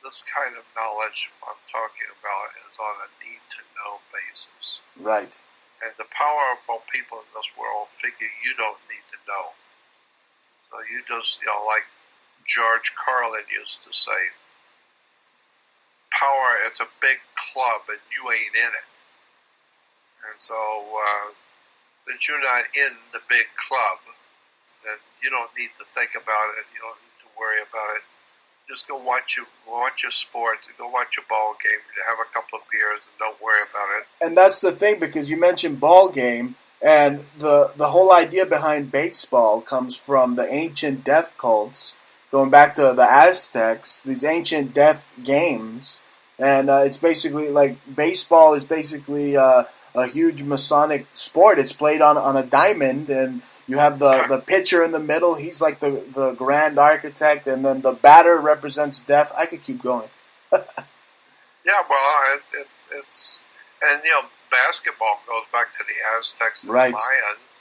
this kind of knowledge I'm talking about is on a need-to-know basis. Right. And the powerful people in this world figure you don't need to know. So you just, like George Carlin used to say, power, it's a big club and you ain't in it. And so, that you're not in the big club, then you don't need to think about it, you don't need to worry about it. Just go watch your sports, go watch your ball game, have a couple of beers, and don't worry about it. And that's the thing, because you mentioned ball game, and the whole idea behind baseball comes from the ancient death cults, going back to the Aztecs, these ancient death games. And it's basically like baseball is basically a huge Masonic sport. It's played on a diamond, and you have the pitcher in the middle. He's like the grand architect, and then the batter represents death. I could keep going. Yeah, well, it's and basketball goes back to the Aztecs and right. the Mayans.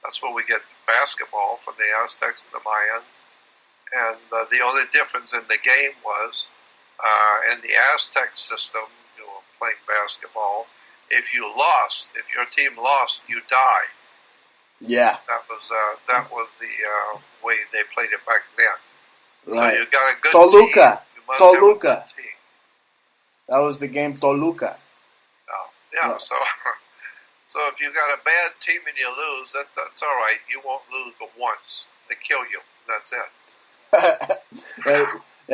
That's where we get basketball, from the Aztecs and the Mayans. And the only difference in the game was in the Aztec system, playing basketball, if your team lost, you die. Yeah. That was the way they played it back then. Right. So you got a good Toluca. team. You must Toluca. have a good team. That was the game Toluca. Yeah. Right. So if you got a bad team and you lose, that's all right. You won't lose but once. They kill you. That's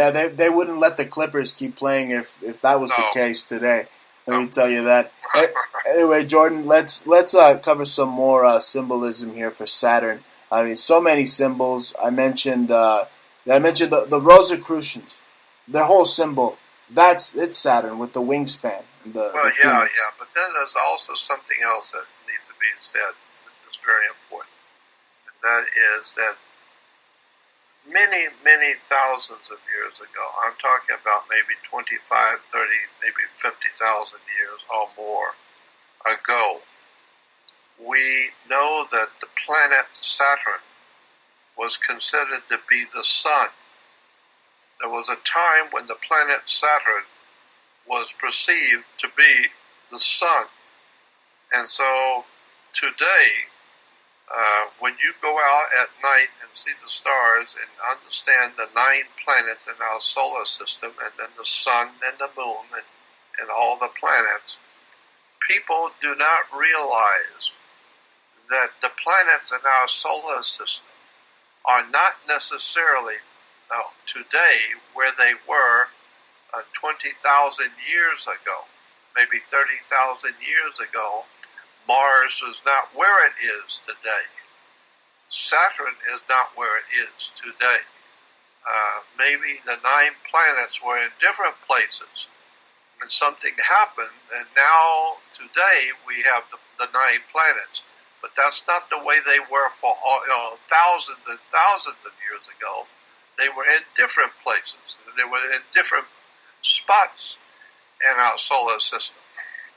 it. They wouldn't let the Clippers keep playing if that was the case today. Let me tell you that. Anyway, Jordan, let's cover some more symbolism here for Saturn. I mean, so many symbols. I mentioned the Rosicrucians. Their whole symbol. It's Saturn with the wingspan. The yeah. But then there's also something else that needs to be said that's very important. And that is that many, many thousands of years ago, I'm talking about maybe 25, 30, maybe 50,000 years or more, ago, we know that the planet Saturn was considered to be the sun. There was a time when the planet Saturn was perceived to be the sun. And so today, when you go out at night and see the stars and understand the 9 planets in our solar system, and then the sun and the moon and all the planets, people do not realize that the planets in our solar system are not necessarily today where they were 20,000 years ago, maybe 30,000 years ago. Mars is not where it is today. Saturn is not where it is today. Maybe the 9 planets were in different places, and something happened, and now today we have the 9 planets. But that's not the way they were for thousands and thousands of years ago. They were in different places. They were in different spots in our solar system.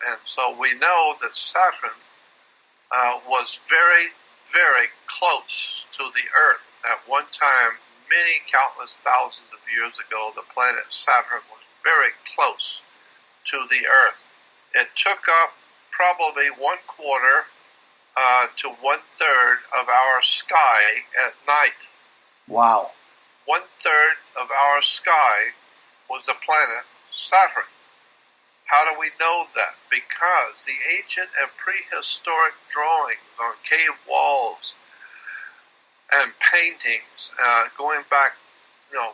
And so we know that Saturn was very, very close to the Earth. At one time, many countless thousands of years ago, the planet Saturn was very close to the Earth. It took up probably 1/4 to 1/3 of our sky at night. Wow. 1/3 of our sky was the planet Saturn. How do we know that? Because the ancient and prehistoric drawings on cave walls and paintings going back,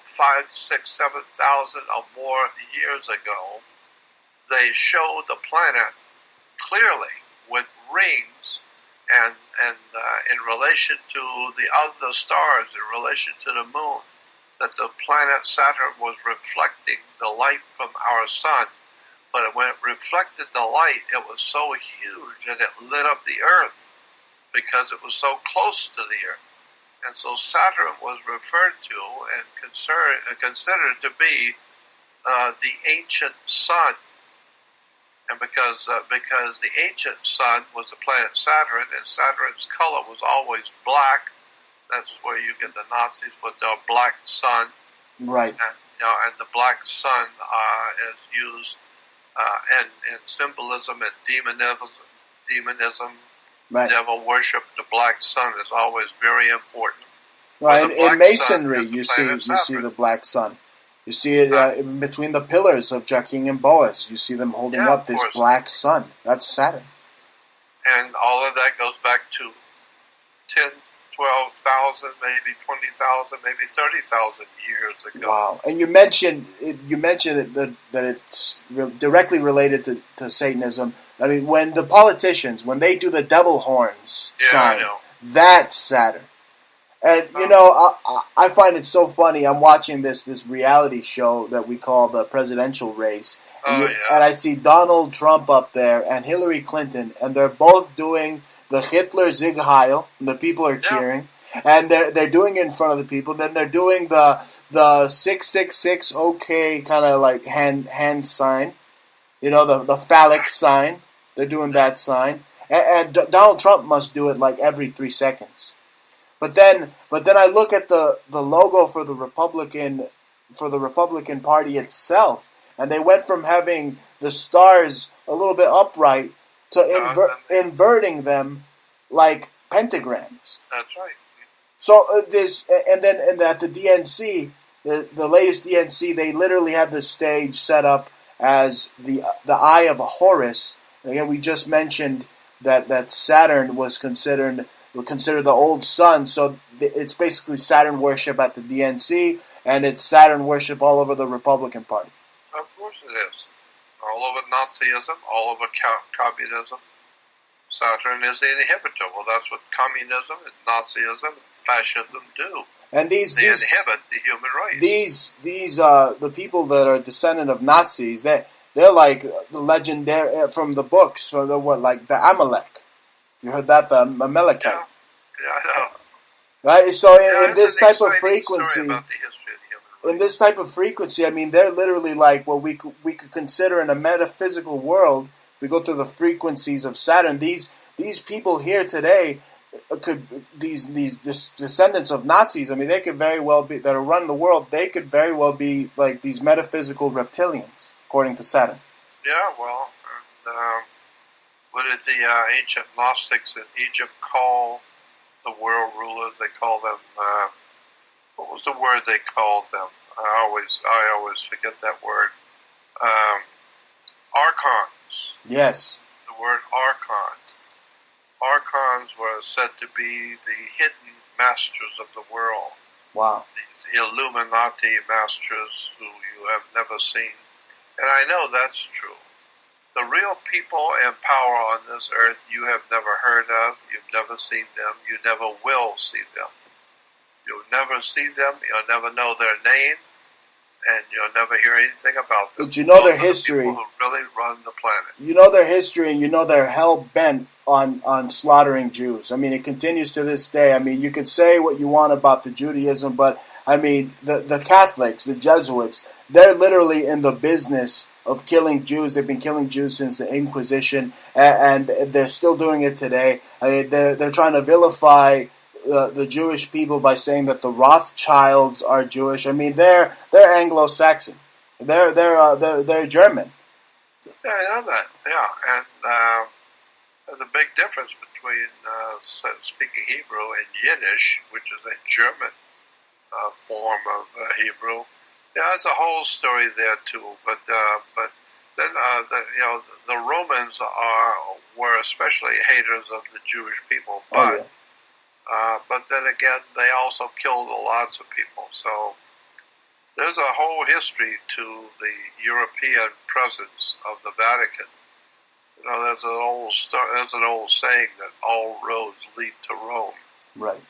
5, 6, 7,000 or more years ago, they show the planet clearly with rings and in relation to the other stars, in relation to the moon, that the planet Saturn was reflecting the light from our sun. But when it reflected the light, it was so huge and it lit up the Earth because it was so close to the Earth. And so Saturn was referred to and considered to be the ancient sun. And because the ancient sun was the planet Saturn, and Saturn's color was always black, that's where you get the Nazis with the black sun. Right. And the black sun is used in symbolism and demonism. Right. Devil worship. The black sun is always very important. Well, in masonry, you see the black sun. You see it between the pillars of Jachin and Boaz. You see them holding up this black sun. That's Saturn. And all of that goes back to 10, 12,000, maybe 20,000, maybe 30,000 years ago. Wow! And you mentioned that it's directly related to Satanism. I mean, when the politicians, when they do the devil horns sign, that's Saturn. And, I find it so funny. I'm watching this reality show that we call the presidential race. And I see Donald Trump up there and Hillary Clinton, and they're both doing the Hitler Sieg Heil, and the people are cheering. And they're doing it in front of the people. Then they're doing the 666 OK kind of like hand sign. The phallic sign. They're doing that sign. And Donald Trump must do it like every 3 seconds. But then I look at the logo for the Republican Party itself, and they went from having the stars a little bit upright to inverting them like pentagrams. That's right. So and at the DNC, the latest DNC, they literally had the stage set up as the eye of a Horus. And again, we just mentioned that Saturn was considered the old sun, so it's basically Saturn worship at the DNC, and it's Saturn worship all over the Republican Party. Of course it is. All over Nazism, all over communism. Saturn is the inhibitor. Well, that's what communism and Nazism and fascism do. And they inhibit the human race. These the people that are descendant of Nazis, they're like the legendary from the books, so like the Amalek. You heard that, the Amalekite? Yeah, I know. Right. So in this type of frequency, I mean, they're literally like what we could consider in a metaphysical world we go through the frequencies of Saturn, these people here today could these descendants of Nazis. I mean, they could very well be that are running the world. They could very well be like these metaphysical reptilians, according to Saturn. Yeah, well, and, what did the ancient Gnostics in Egypt call the world rulers? They call them. What was the word they called them? I always forget that word. Archons. Yes. The word archon. Archons were said to be the hidden masters of the world. Wow. These Illuminati masters who you have never seen. And I know that's true. The real people and power on this earth you have never heard of, you've never seen them, you never will see them. You'll never see them, you'll never know their name, and you'll never hear anything about them. But you know their history. The people who really run the planet. You know their history, and you know they're hell-bent on slaughtering Jews. I mean, it continues to this day. I mean, you could say what you want about the Judaism, but, I mean, the Catholics, the Jesuits, they're literally in the business of killing Jews. They've been killing Jews since the Inquisition, and they're still doing it today. I mean, they're trying to vilify the Jewish people by saying that the Rothschilds are Jewish. I mean, they're Anglo-Saxon. They're German. Yeah, I know that. Yeah, and there's a big difference between speaking Hebrew and Yiddish, which is a German form of Hebrew. Yeah, that's a whole story there too. But then the Romans were especially haters of the Jewish people. But but then again, they also killed lots of people. So there's a whole history to the European presence of the Vatican. You know, there's an old saying that all roads lead to Rome. Right.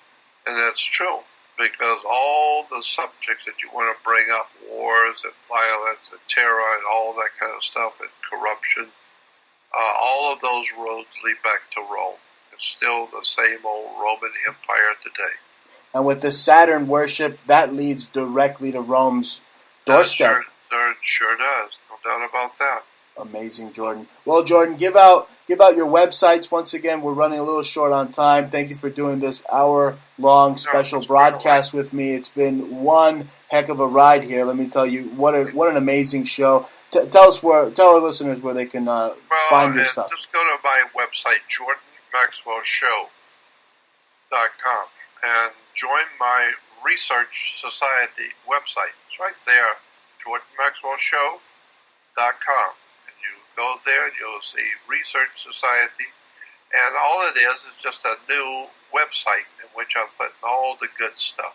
And that's true. Because all the subjects that you want to bring up, wars and violence and terror and all that kind of stuff and corruption, all of those roads lead back to Rome. It's still the same old Roman Empire today. And with the Saturn worship, that leads directly to Rome's doorstep. Sure does. No doubt about that. Amazing, Jordan. Well, Jordan, give out your websites once again. We're running a little short on time. Thank you for doing this hour-long special broadcast with me. It's been one heck of a ride here. Let me tell you, what an amazing show. Tell our listeners where they can find your stuff. Just go to my website, JordanMaxwellShow.com, and join my Research Society website. It's right there, JordanMaxwellShow.com. Go there and you'll see Research Society, and all it is just a new website in which I'm putting all the good stuff.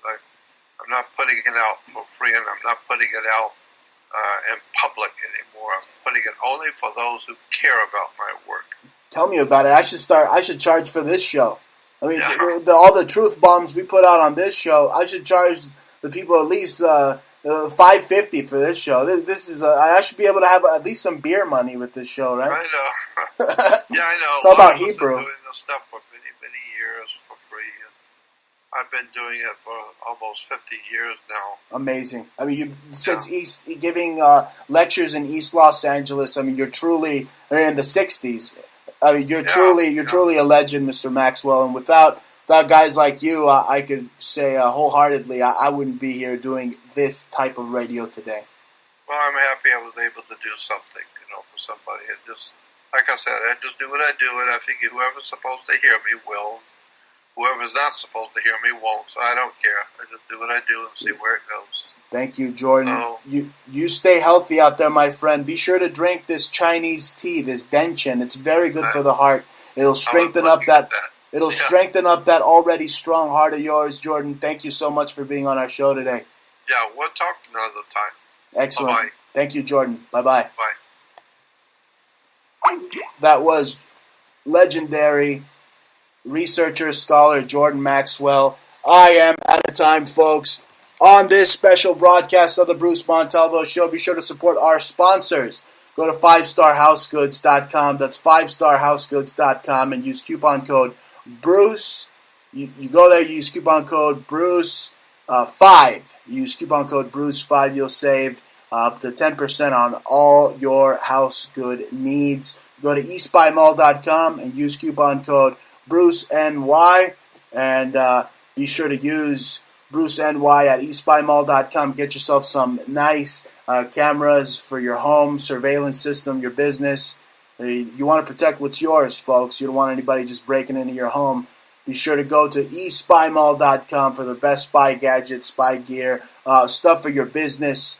I'm not putting it out for free, and I'm not putting it out in public anymore. I'm putting it only for those who care about my work. Tell me about it. I should charge for this show. I mean, all the truth bombs we put out on this show, I should charge the people at least $5.50 for this show. This is I should be able to have at least some beer money with this show, right? I know. Yeah, I know. It's all about Hebrew. I've been doing this stuff for many, many years for free, and I've been doing it for almost 50 years now. Amazing. I mean, giving lectures in East Los Angeles. I mean, you're truly in the '60s. I mean, you're truly a legend, Mr. Maxwell, and without guys like you, I could say wholeheartedly, I wouldn't be here doing this type of radio today. Well, I'm happy I was able to do something, for somebody. And just, like I said, I just do what I do, and I figure whoever's supposed to hear me will. Whoever's not supposed to hear me won't, so I don't care. I just do what I do and see where it goes. Thank you, Jordan. You stay healthy out there, my friend. Be sure to drink this Chinese tea, this Denchin. It's very good for the heart. It'll strengthen up that. It'll strengthen up that already strong heart of yours, Jordan. Thank you so much for being on our show today. Yeah, we'll talk another time. Excellent. Bye-bye. Thank you, Jordan. Bye-bye. Bye. That was legendary researcher, scholar Jordan Maxwell. I am out of time, folks. On this special broadcast of the Bruce Montalvo Show, be sure to support our sponsors. Go to 5starhousegoods.com. That's 5starhousegoods.com and use coupon code Bruce. You go there, use coupon code Bruce 5. Use coupon code Bruce 5. You'll save up to 10% on all your house good needs. Go to eastbymall.com and use coupon code BruceNY, and be sure to use BruceNY at eastbymall.com. Get yourself some nice cameras for your home, surveillance system, your business. You want to protect what's yours, folks. You don't want anybody just breaking into your home. Be sure to go to eastbymall.com for the best spy gadgets, spy gear, stuff for your business,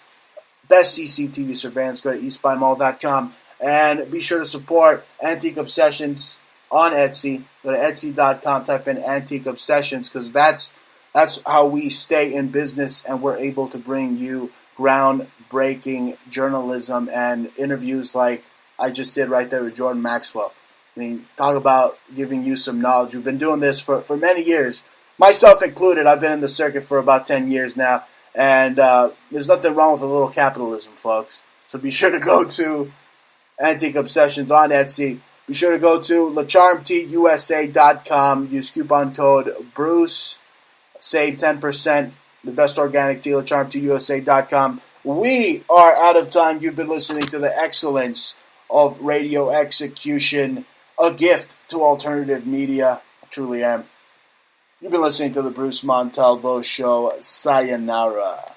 best CCTV surveillance. Go to eastbymall.com. And be sure to support Antique Obsessions on Etsy. Go to etsy.com, type in Antique Obsessions, because that's how we stay in business, and we're able to bring you groundbreaking journalism and interviews like I just did right there with Jordan Maxwell. I mean, talk about giving you some knowledge. We've been doing this for many years, myself included. I've been in the circuit for about 10 years now, and there's nothing wrong with a little capitalism, folks. So be sure to go to Antique Obsessions on Etsy. Be sure to go to LaCharmTusa.com. Use coupon code Bruce. Save 10%. The best organic tea, LaCharmTusa.com. We are out of time. You've been listening to the excellence of radio execution, a gift to alternative media. I truly am. You've been listening to the Bruce Montalvo Show. Sayonara.